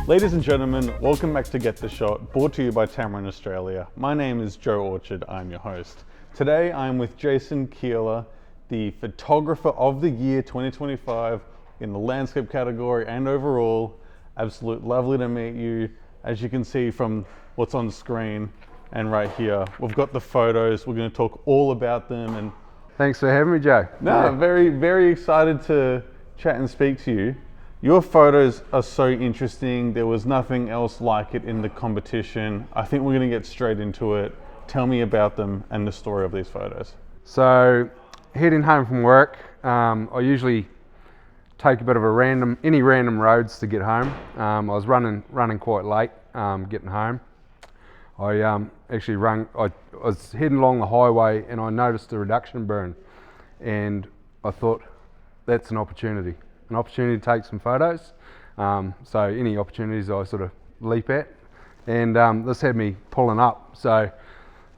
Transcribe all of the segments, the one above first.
Ladies and gentlemen, welcome back to Get the Shot, brought to you by Tamron Australia. My name is Joe Orchard, I'm your host. Today I'm with Jason Keeler, the photographer of the year 2025 in the landscape category and overall. Absolute lovely to meet you. As you can see from what's on the screen and right here, we've got the photos. We're going to talk all about them. And thanks for having me, Joe. no, very, very excited to chat and speak to you. Your photos are so interesting. There was nothing else like it in the competition. I think we're going to get straight into it. Tell me about them and the story of these photos. So, heading home from work, I usually take a bit of any random roads to get home. I was running quite late, getting home. I was heading along the highway and I noticed a reduction burn, and I thought, that's an opportunity to take some photos. So any opportunities I sort of leap at, and this had me pulling up. So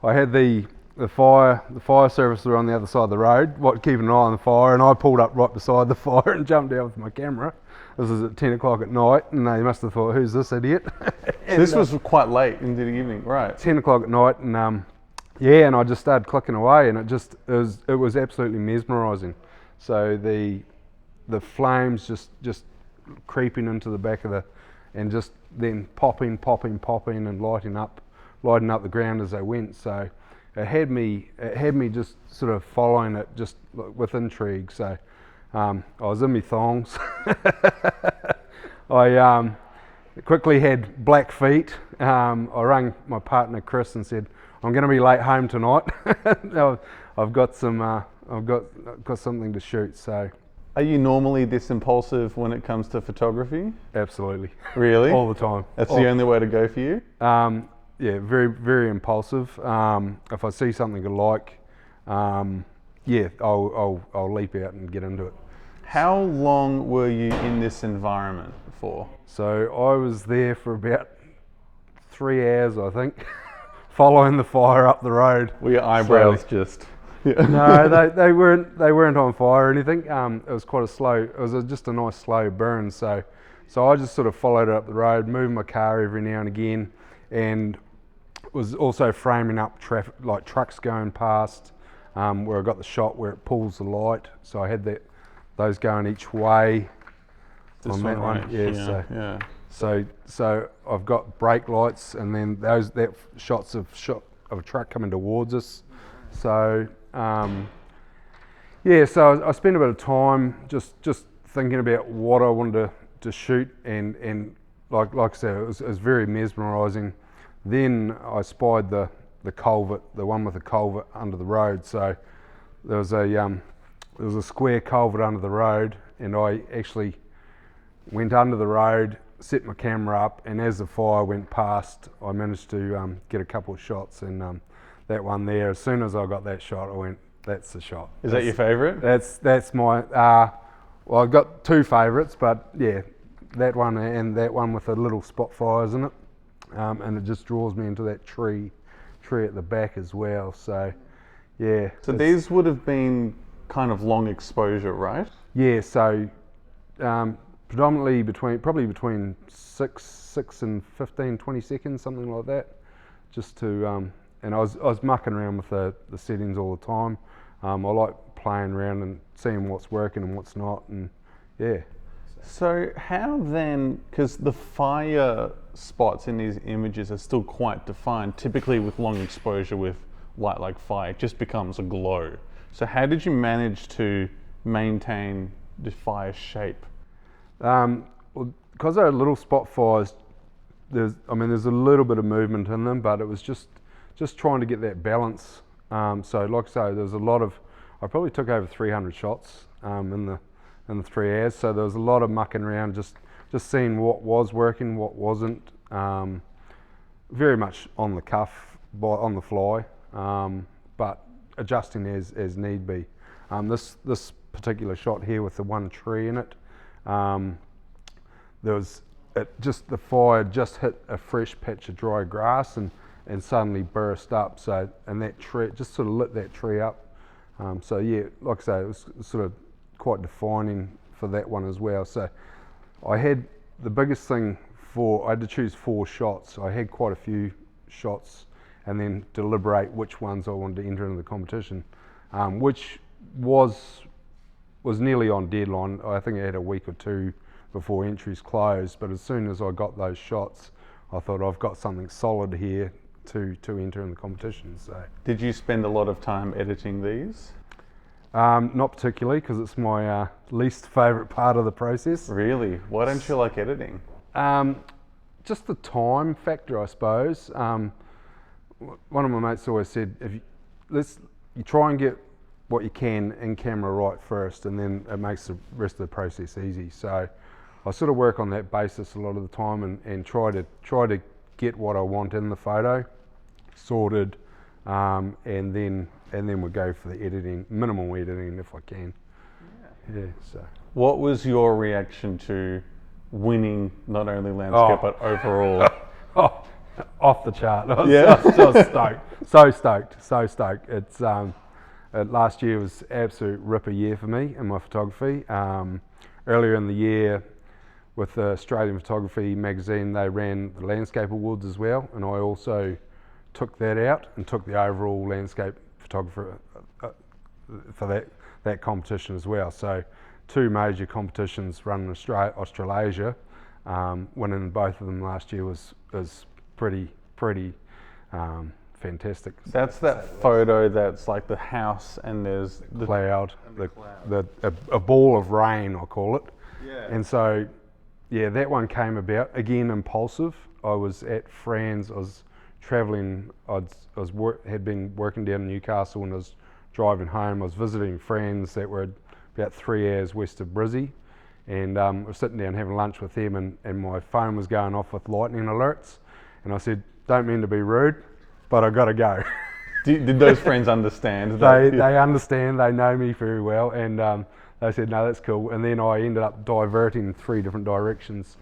I had the fire service were on the other side of the road, keeping an eye on the fire, and I pulled up right beside the fire and jumped out with my camera. This was at 10 o'clock at night, and they must have thought, who's this idiot? So this was quite late into the evening, right? 10 o'clock at night, and and I just started clicking away, and it was absolutely mesmerising. So the flames just creeping into the back of and just then popping and lighting up the ground as they went. So it had me just sort of following it just with intrigue. So I was in my thongs. I quickly had black feet. I rang my partner Chris and said, I'm going to be late home tonight. I've got something to shoot. So. Are you normally this impulsive when it comes to photography? Absolutely. Really? All the time. That's the only way to go for you? Yeah, very, very impulsive. If I see something I like, I'll leap out and get into it. How long were you in this environment for? So I was there for about 3 hours, I think, following the fire up the road. Were your eyebrows just... Yeah. No, they weren't on fire or anything. It was quite just a nice slow burn. So I just sort of followed it up the road, moved my car every now and again, and was also framing up traffic, like trucks going past, where I got the shot where it pulls the light. So I had those going each way. This on one, that right? one, Yeah. So I've got brake lights, and then that shots of a truck coming towards us. So. So I spent a bit of time just thinking about what I wanted to shoot, and like I said, it was very mesmerising. Then I spied the culvert, the one with the culvert under the road. So there was a square culvert under the road, and I actually went under the road, set my camera up, and as the fire went past, I managed to get a couple of shots, and that one there, as soon as I got that shot, I went, that's the shot. Is that your favourite? That's my, well, I've got two favourites, but yeah, that one and that one with the little spot fires in it. And it just draws me into that tree at the back as well. So, yeah. So these would have been kind of long exposure, right? Yeah, so predominantly between 6 and 15, 20 seconds, something like that, just to... And I was mucking around with the settings all the time. I like playing around and seeing what's working and what's not, and yeah. So how then, because the fire spots in these images are still quite defined, typically with long exposure with light like fire, it just becomes a glow. So how did you manage to maintain the fire shape? Well, because they're little spot fires, there's a little bit of movement in them, but it was just trying to get that balance. So like I say, there's a lot of, I probably took over 300 shots in the 3 hours. So there was a lot of mucking around, just seeing what was working, what wasn't. Very much on the cuff, on the fly, but adjusting as need be. This particular shot here with the one tree in it, the fire just hit a fresh patch of dry grass and suddenly burst up. So, and that tree just sort of lit that tree up. So yeah, like I say, it was sort of quite defining for that one as well. So I had the biggest thing I had to choose 4 shots. I had quite a few shots and then deliberate which ones I wanted to enter into the competition, which was nearly on deadline. I think I had a week or 2 before entries closed, but as soon as I got those shots, I thought I've got something solid here to enter in the competition. So, did you spend a lot of time editing these? Not particularly, because it's my least favourite part of the process. Really? Why don't you like editing? Just the time factor, I suppose. One of my mates always said, you try and get what you can in camera right first, and then it makes the rest of the process easy. So I sort of work on that basis a lot of the time, and try to get what I want in the photo sorted, and then we go for the editing, minimal editing if I can. Yeah. So what was your reaction to winning not only landscape but overall? Off the chart. I was stoked. So stoked. It's last year was absolute ripper year for me in my photography. Earlier in the year, with the Australian Photography magazine, they ran the landscape awards as well, and I also took that out and took the overall landscape photographer for that competition as well. So 2 major competitions run in Australasia. Winning both of them last year was pretty fantastic. That's that photo that's like the house and there's the cloud, a ball of rain, I call it. Yeah. And so, yeah, that one came about, again, impulsive. I was at Fran's, I was travelling, had been working down in Newcastle, and I was driving home. I was visiting friends that were about 3 hours west of Brizzy, and I was sitting down having lunch with them, and my phone was going off with lightning alerts, and I said, don't mean to be rude, but I got to go. Did those friends understand? They understand, they know me very well, and they said, no, that's cool. And then I ended up diverting in 3 different directions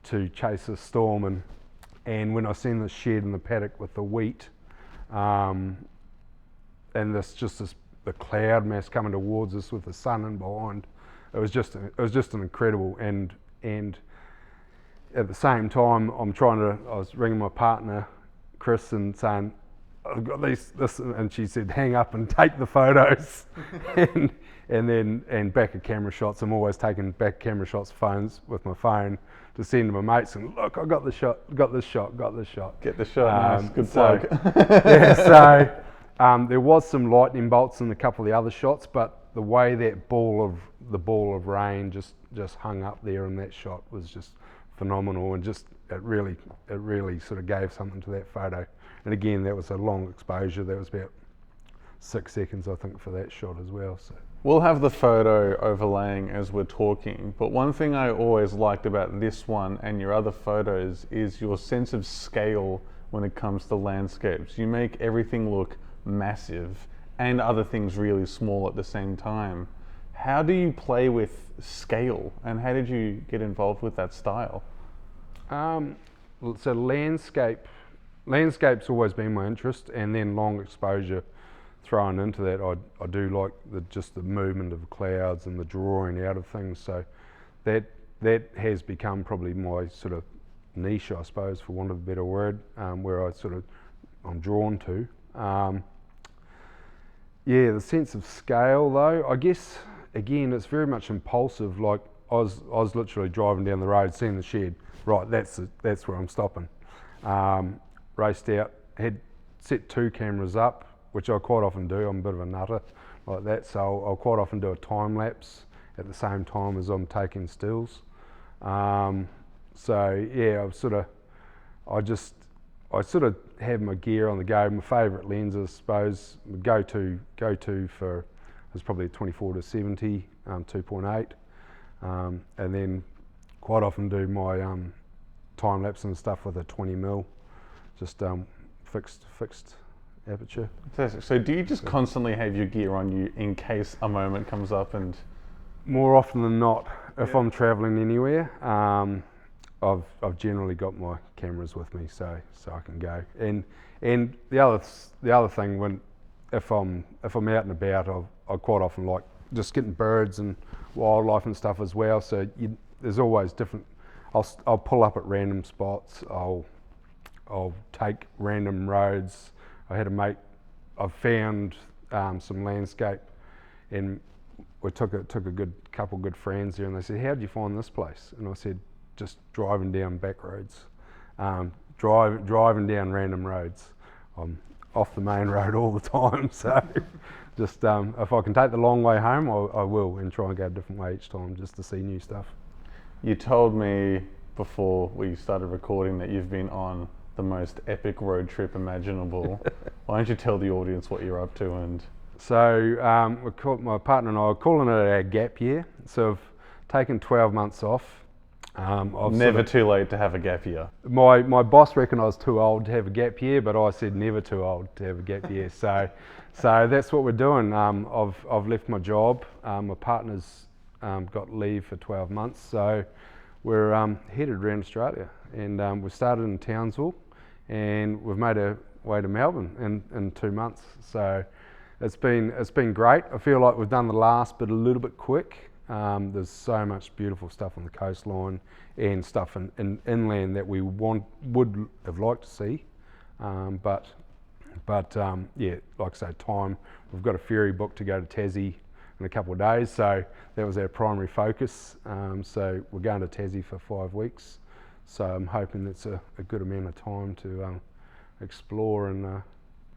to chase a storm, and when I seen the shed in the paddock with the wheat, and the cloud mass coming towards us with the sun in behind, it was just an incredible. And at the same time, I was ringing my partner Chris and saying, I've got this, and she said, hang up and take the photos. and back of camera shots. I'm always taking back camera shots with my phone to send to my mates and look, I got the shot, got this shot. Get the shot, nice, good plug. There was some lightning bolts in a couple of the other shots, but the way that ball of rain just hung up there in that shot was just phenomenal, and it really sort of gave something to that photo. And again, that was a long exposure. That was about 6 seconds, I think, for that shot as well. So we'll have the photo overlaying as we're talking, but one thing I always liked about this one and your other photos is your sense of scale when it comes to landscapes. You make everything look massive and other things really small at the same time. How do you play with scale, and how did you get involved with that style? So landscape's always been my interest, and then long exposure thrown into that. I do like just the movement of clouds and the drawing out of things. So that has become probably my sort of niche, I suppose, for want of a better word, where I'm drawn to. The sense of scale, though, I guess, again, it's very much impulsive. Like I was literally driving down the road, seeing the shed. Right, that's where I'm stopping. Raced out, had set 2 cameras up, which I quite often do. I'm a bit of a nutter like that, so I'll quite often do a time lapse at the same time as I'm taking stills. I sort of have my gear on the go. My favourite lens, I suppose, go to for is probably a 24-70 2.8, and then quite often do my time lapse and stuff with a 20mm, just fixed aperture. Fantastic. So do you just constantly have your gear on you in case a moment comes up? And more often than not, if I'm travelling anywhere, I've generally got my cameras with me, so I can go. And the other thing, if I'm out and about, I quite often like just getting birds and wildlife and stuff as well. So there's always different. I'll pull up at random spots. I'll take random roads. I had a mate. I've found some landscape, and we took a couple good friends there, and they said, "How did you find this place?" And I said, "Just driving down back roads, driving down random roads. I'm off the main road all the time, so just if I can take the long way home, I will, and try and go a different way each time just to see new stuff." You told me before we started recording that you've been on the most epic road trip imaginable. Why don't you tell the audience what you're up to? And so my partner and I are calling it our gap year. So I've taken 12 months off. I've never too late to have a gap year. My boss reckoned I was too old to have a gap year, but I said never too old to have a gap year. So that's what we're doing. I've left my job. My partner's got leave for 12 months, so we're headed around Australia, and we started in Townsville, and we've made our way to Melbourne in 2 months. So it's been great. I feel like we've done the last bit a little bit quick. There's so much beautiful stuff on the coastline and stuff in inland that we would have liked to see, but yeah, like I say, time. We've got a ferry booked to go to Tassie in a couple of days, so that was our primary focus. So we're going to Tassie for 5 weeks. So I'm hoping that's a good amount of time to explore and.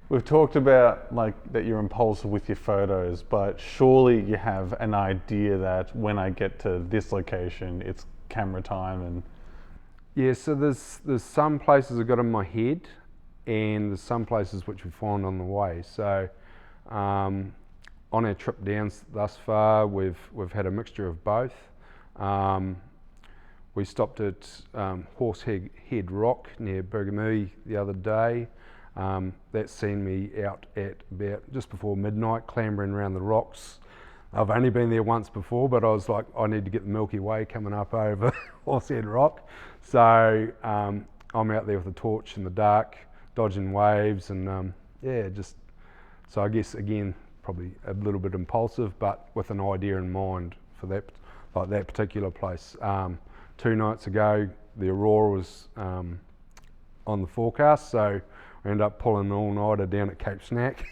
We've talked about like that you're impulsive with your photos, but surely you have an idea that when I get to this location, it's camera time. And yeah, so there's some places I've got in my head, and there's some places which we find on the way. So on our trip down thus far, we've had a mixture of both. We stopped at Horsehead Rock near Bergamie the other day. That's seen me out at about just before midnight, clambering around the rocks. I've only been there once before, but I was like, I need to get the Milky Way coming up over Horsehead Rock. So I'm out there with a torch in the dark, dodging waves, and so I guess again, probably a little bit impulsive, but with an idea in mind for that particular place. 2 nights ago, the aurora was on the forecast, so I ended up pulling an all-nighter down at Cape Snack.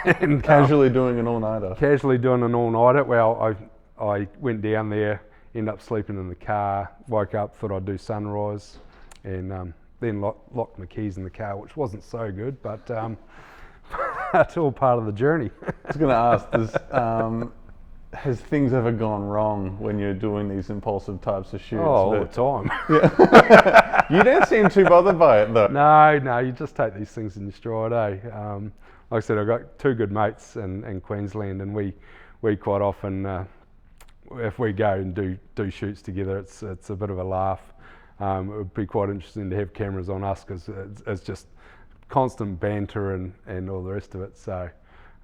And casually doing an all-nighter. Casually doing an all-nighter. Well, I went down there, ended up sleeping in the car, woke up, thought I'd do sunrise, and then locked my keys in the car, which wasn't so good, but that's all part of the journey. I was going to ask, has things ever gone wrong when you're doing these impulsive types of shoots? Oh, all the time. Yeah. You don't seem too bothered by it, though. No, you just take these things in your stride, eh? Like I said, I've got 2 good mates in Queensland, and we quite often, if we go and do shoots together, it's a bit of a laugh. It would be quite interesting to have cameras on us, because it's just constant banter and all the rest of it. So I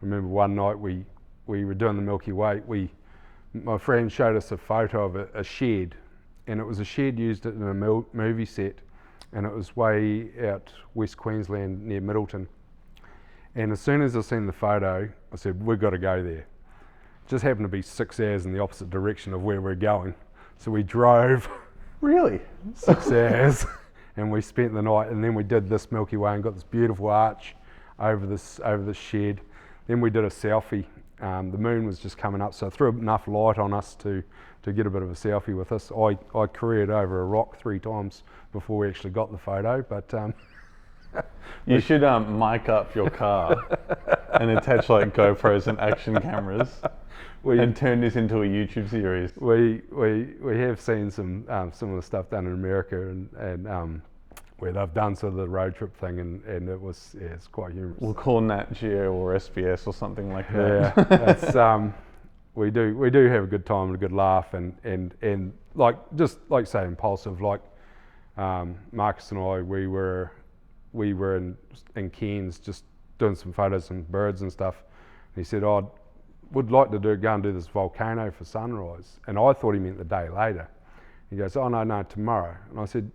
remember one night we were doing the Milky Way. My friend showed us a photo of a shed, and it was a shed used in a movie set, and it was way out West Queensland near Middleton. And as soon as I seen the photo, I said, we've got to go there. It just happened to be 6 hours in the opposite direction of where we're going. So we drove Really? 6 hours, and we spent the night, and then we did this Milky Way and got this beautiful arch over this shed. Then we did a selfie. The moon was just coming up, so it threw enough light on us to get a bit of a selfie with us. I careered over a rock 3 times before we actually got the photo, but you should mic up your car and attach like GoPros and action cameras and turn this into a YouTube series. We have seen some similar stuff done in America, and where they've done sort of the road trip thing, and it's quite humorous. We'll call Nat Geo or SBS or something like that. Yeah, that's we do have a good time and a good laugh, and like just like say impulsive. Like Marcus and I, we were in Cairns just doing some photos and birds and stuff. And he said, "I would like to go and do this volcano for sunrise," and I thought he meant the day later. He goes, "Oh no, tomorrow." And I said,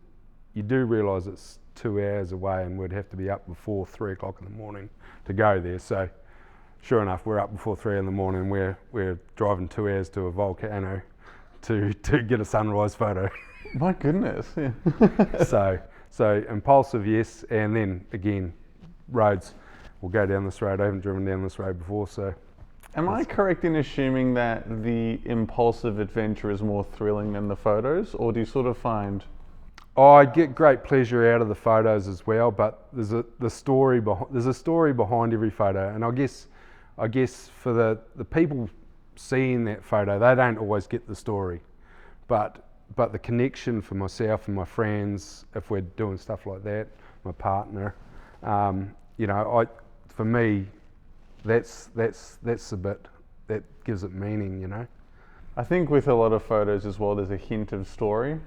"You do realise it's 2 hours away, and we'd have to be up before 3 o'clock in the morning to go there." So sure enough, we're up before 3 in the morning. We're driving 2 hours to a volcano to get a sunrise photo. My goodness. Yeah. So impulsive, yes, and then again, roads. We'll go down this road. I haven't driven down this road before, so. Am I correct in assuming that the impulsive adventure is more thrilling than the photos, or do you sort of find? I get great pleasure out of the photos as well, but there's a story behind every photo, and I guess for the people seeing that photo, they don't always get the story, but the connection for myself and my friends, if we're doing stuff like that, my partner, for me, that's the bit that gives it meaning, I think with a lot of photos as well, there's a hint of story,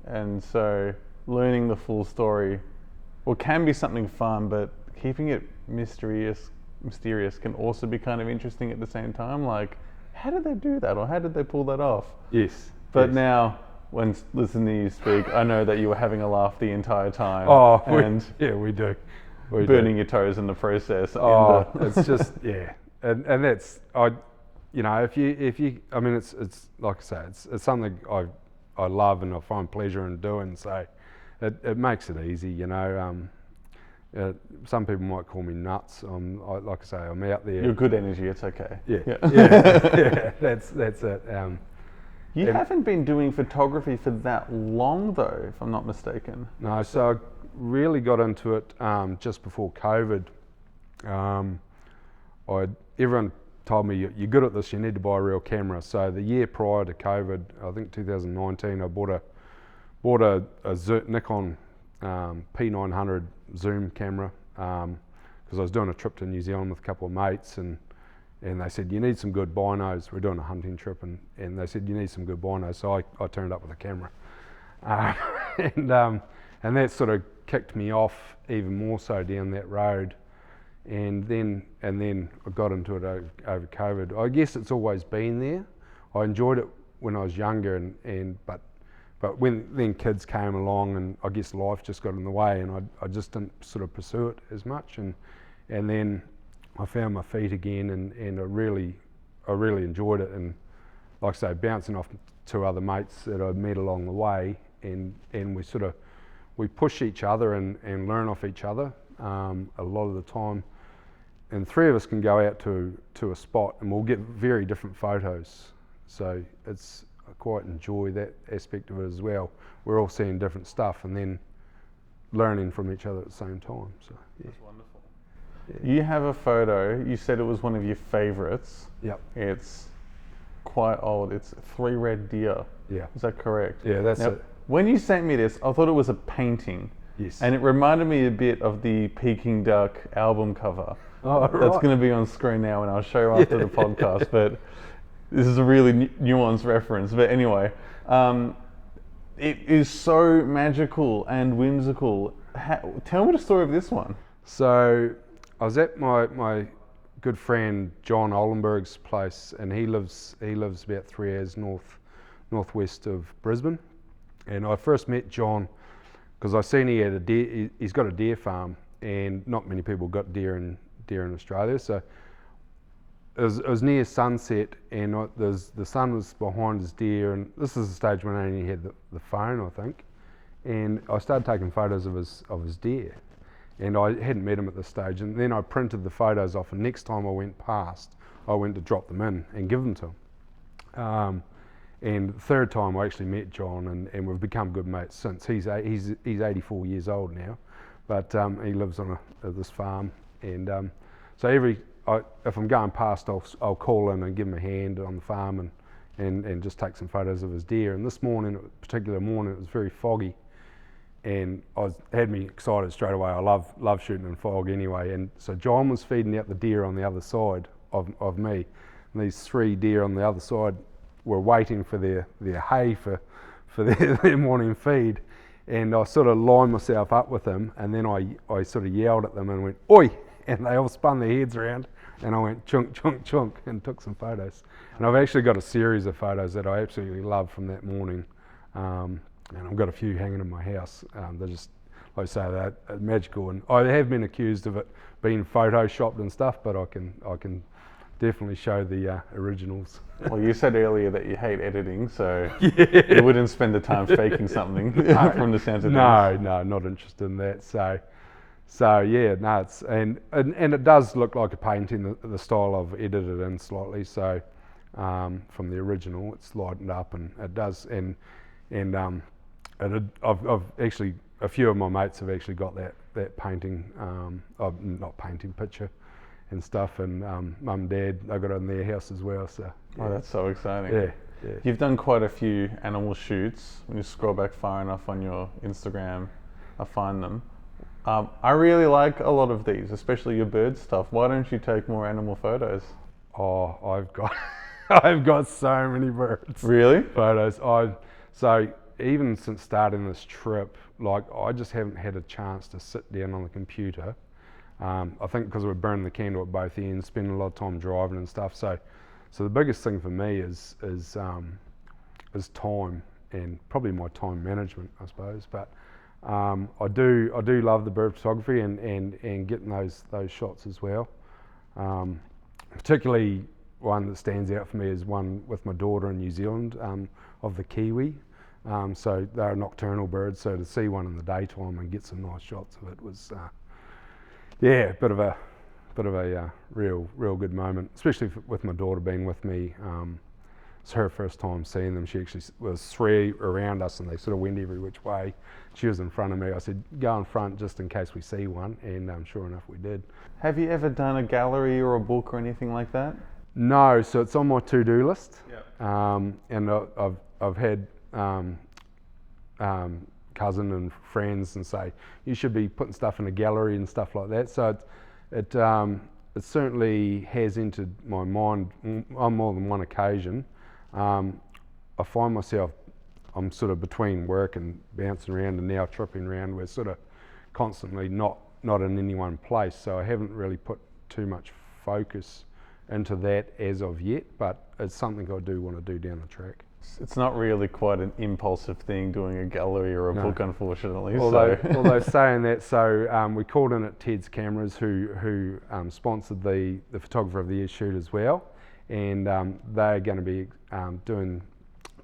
and so learning the full story, can be something fun, but keeping it mysterious can also be kind of interesting at the same time. Like, how did they do that, or how did they pull that off? Yes. But now, when listening to you speak, I know that you were having a laugh the entire time. Oh, we do. Burning your toes in the process. Oh, it's just and that's if you it's like I say, it's something I love and I find pleasure in doing. So it makes it easy, some people might call me nuts. Like I say, I'm out there. You're good energy. It's okay. Yeah. That's it. You haven't been doing photography for that long, though, if I'm not mistaken. No, so I really got into it just before COVID. Everyone told me, you're good at this, you need to buy a real camera. So the year prior to COVID, I think 2019, I bought a Nikon P900 zoom camera because I was doing a trip to New Zealand with a couple of mates, and they said, you need some good binos. We're doing a hunting trip, and they said, you need some good binos. So I turned up with a camera. And that sort of kicked me off even more so down that road. And then I got into it over COVID. I guess it's always been there. I enjoyed it when I was younger, but when then kids came along, and I guess life just got in the way, and I just didn't sort of pursue it as much. And then I found my feet again, and I really enjoyed it. And like I say, bouncing off to other mates that I'd met along the way, and we push each other and learn off each other a lot of the time. And 3 of us can go out to a spot and we'll get very different photos. So I quite enjoy that aspect of it as well. We're all seeing different stuff and then learning from each other at the same time. So yeah. That's wonderful. Yeah. You have a photo, you said it was one of your favorites. Yep. It's quite old. It's 3 red deer. Yeah. Is that correct? Yeah, that's it. When you sent me this, I thought it was a painting. Yes. And it reminded me a bit of the Peking Duck album cover. Oh, right. That's going to be on screen now, and I'll show you after the podcast. But this is a really nuanced reference. But anyway, it is so magical and whimsical. Tell me the story of this one. So I was at my good friend John Ollenberg's place, and he lives about 3 hours northwest of Brisbane. And I first met John because I seen he had a deer. He's got a deer farm, and not many people got deer in Australia. So it was near sunset, and the sun was behind his deer. And this is the stage when I only had the phone, I think. And I started taking photos of his deer, and I hadn't met him at this stage. And then I printed the photos off, and next time I went past, I went to drop them in and give them to him. And the third time I actually met John, and we've become good mates since. He's 84 years old now, but he lives on this farm. And so if I'm going past, I'll call him and give him a hand on the farm and just take some photos of his deer. And this particular morning, it was very foggy, and had me excited straight away. I love shooting in fog anyway. And so John was feeding out the deer on the other side of me, and these 3 deer on the other side were waiting for their hay for their morning feed. And I sort of lined myself up with them, and then I sort of yelled at them and went, "Oi!" And they all spun their heads around, and I went chunk, chunk, chunk, and took some photos. And I've actually got a series of photos that I absolutely love from that morning. And I've got a few hanging in my house. They're just, like I say, they're magical. And I have been accused of it being photoshopped and stuff, but I can definitely show the originals. Well, you said earlier that you hate editing, so you wouldn't spend the time faking something from the sounds of things. No, not interested in that. So yeah, no, and it does look like a painting. The style I've edited in slightly, so from the original, it's lightened up, and it does. I've actually, a few of my mates have actually got that painting, not painting, picture and stuff, and mum and dad, they got it in their house as well. So Oh, that's so exciting. yeah. You've done quite a few animal shoots. When you scroll back far enough on your Instagram, I find them. I really like a lot of these, especially your bird stuff. Why don't you take more animal photos? Oh, I've got I've got so many birds. Really? Photos. So even since starting this trip, like, I just haven't had a chance to sit down on the computer. I think because we're burning the candle at both ends, spending a lot of time driving and stuff. So the biggest thing for me is time, and probably my time management, I suppose. But I do love the bird photography and getting those shots as well. Particularly one that stands out for me is one with my daughter in New Zealand, of the kiwi. So they're nocturnal birds, so to see one in the daytime and get some nice shots of it was, a bit of a real good moment, especially with my daughter being with me. It's her first time seeing them. She actually was three around us, and they sort of went every which way. She was in front of me. I said, go in front just in case we see one, and sure enough we did. Have you ever done a gallery or a book or anything like that? No, so it's on my to-do list. Yeah. And I've had cousin and friends and say, you should be putting stuff in a gallery and stuff like that. So it certainly has entered my mind on more than one occasion. I find myself, I'm sort of between work and bouncing around and now tripping around. We're sort of constantly not in any one place, so I haven't really put too much focus into that as of yet, but it's something I do want to do down the track. It's not really quite an impulsive thing doing a gallery or a book, unfortunately. Although saying that, so we called in at Ted's Cameras, who sponsored the Photographer of the Year shoot as well, and they're going to be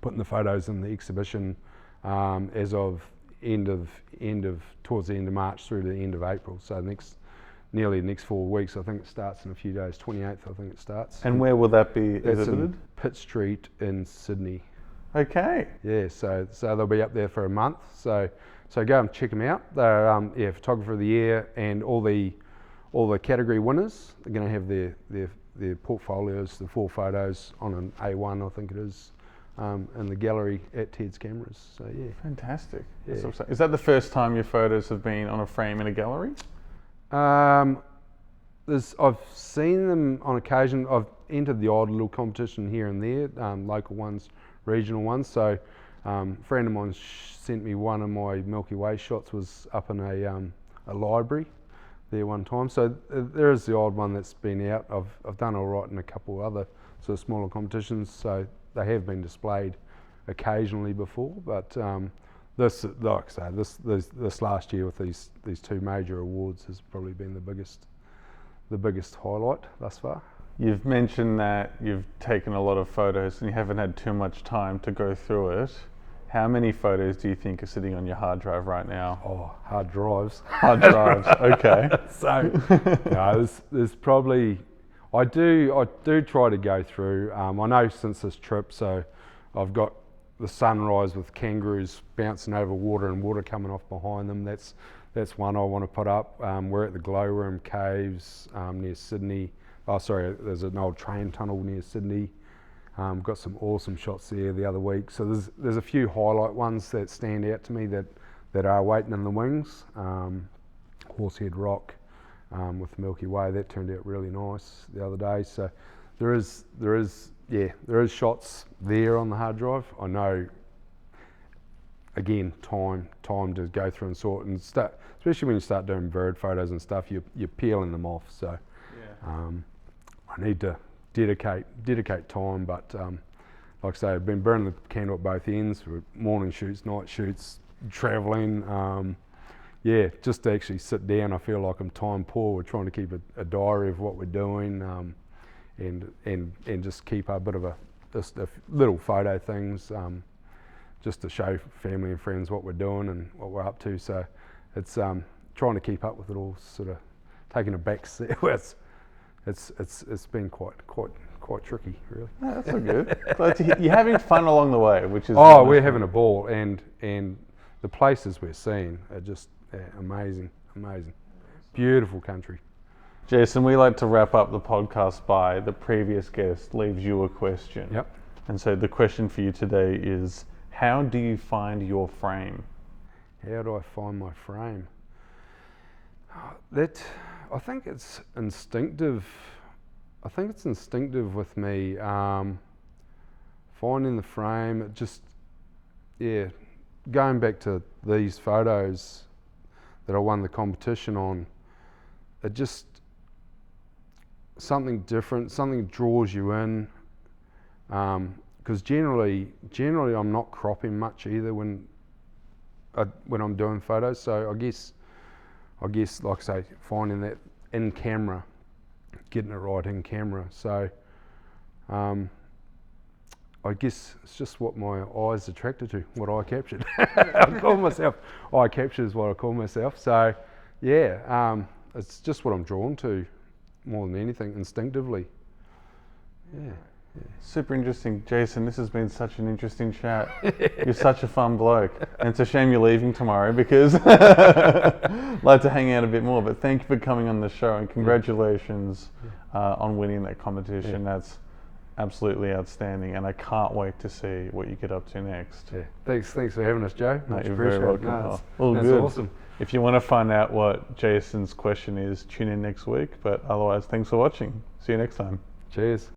putting the photos in the exhibition as of towards the end of March through to the end of April. So nearly the next 4 weeks. I think it starts in a few days. 28th, I think it starts. And where will that be That's exhibited? in Pitt Street in Sydney. Okay. Yeah, so they'll be up there for a month. So go and check them out. They're Photographer of the Year, and all the category winners are going to have their portfolios, the 4 photos on an A1, I think it is, in the gallery at Ted's Cameras. So yeah. Fantastic. Yeah. Is that the first time your photos have been on a frame in a gallery? I've seen them on occasion. I've entered the odd little competition here and there, local ones, regional ones. So a friend of mine sent me one of my Milky Way shots, was up in a library there one time. So there is the odd one that's been out. I've done all right in a couple other sort of smaller competitions, so they have been displayed occasionally before. But this, like I say, this last year with these 2 major awards has probably been the biggest highlight thus far. You've mentioned that you've taken a lot of photos and you haven't had too much time to go through it. How many photos do you think are sitting on your hard drive right now? Oh, hard drives. Hard drives, okay. So, no, there's probably, I do try to go through. I know since this trip, so I've got the sunrise with kangaroos bouncing over water and water coming off behind them. That's one I want to put up. We're at the Glowworm Caves near Sydney. Oh, sorry, there's an old train tunnel near Sydney. Got some awesome shots there the other week. So there's a few highlight ones that stand out to me that are waiting in the wings. Horsehead Rock with Milky Way, that turned out really nice the other day. So there is shots there on the hard drive. I know, again, time to go through and sort and start, especially when you start doing bird photos and stuff, you're peeling them off. So yeah. I need to dedicate time, but like I say, I've been burning the candle at both ends for morning shoots, night shoots, travelling. Just to actually sit down, I feel like I'm time poor. We're trying to keep a diary of what we're doing, and just keep a bit of just a little photo things, just to show family and friends what we're doing and what we're up to. So it's trying to keep up with it all, sort of taking a back seat. It's been quite tricky, really. No, that's so good. You're having fun along the way, which is We're having a ball, and the places we're seeing are just amazing, beautiful country. Jason, we like to wrap up the podcast by the previous guest leaves you a question. Yep. And so the question for you today is, how do you find your frame? How do I find my frame? I think it's instinctive. I think it's instinctive with me. Finding the frame, it just, going back to these photos that I won the competition on, it just, something different, something draws you in. Because generally I'm not cropping much either when I'm doing photos. So I guess, like I say, finding that in camera, getting it right in camera. So I guess it's just what my eyes attracted to, what I captured. I call myself eye capture is what I call myself. So it's just what I'm drawn to more than anything, instinctively. Yeah. Super interesting. Jason, this has been such an interesting chat. You're such a fun bloke. And it's a shame you're leaving tomorrow because I'd like to hang out a bit more. But thank you for coming on the show, and congratulations on winning that competition. That's absolutely outstanding, and I can't wait to see what you get up to next. Yeah. Thanks for having us, Joe. No, Much you're very welcome. No, that's good. Awesome. If you want to find out what Jason's question is, tune in next week. But otherwise, thanks for watching. See you next time. Cheers.